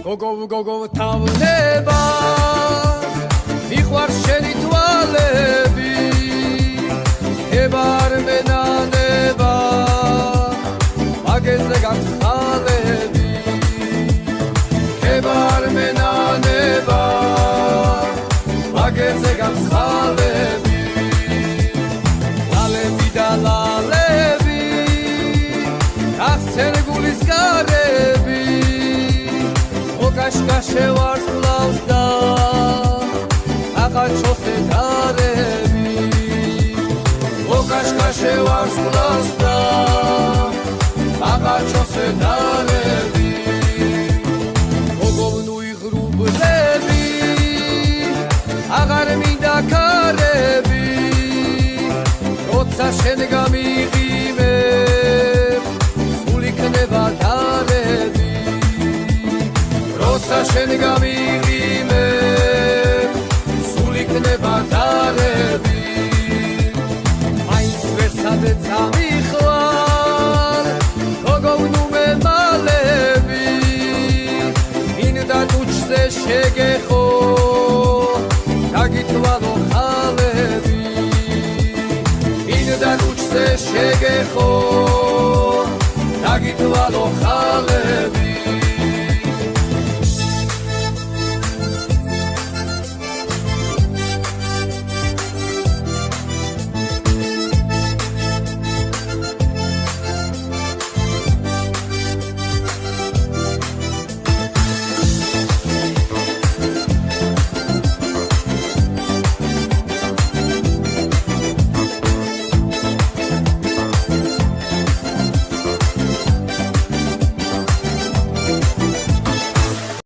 გოგო თავდება მიყვარს შენი თვალები ებარ მენანება მაგეზე გამსხალები ებარ მენანება მაგეზე გამსხალები ლალები და ლალები ახსენ გულის გარები კაშკაშე ვარსკვლავს და აღაჩოს ეთარები კაშკაშე ვარსკვლავს და აღაჩოს ეთარები გოგო იღრუბლები აღარ მინდა ქარები როცა შენ გამიღიმებ სულ იქნება დარები როცა შენ გამიღიმებ სულ იქნება დარები მაინც ვერ სადე წამიხვალ გოგო ნუმე მალები მინდა ტუჩზე შეგეხო დაგითვალო ხალები მინდა ტუჩზე შეგეხო დაგითვალო ხალები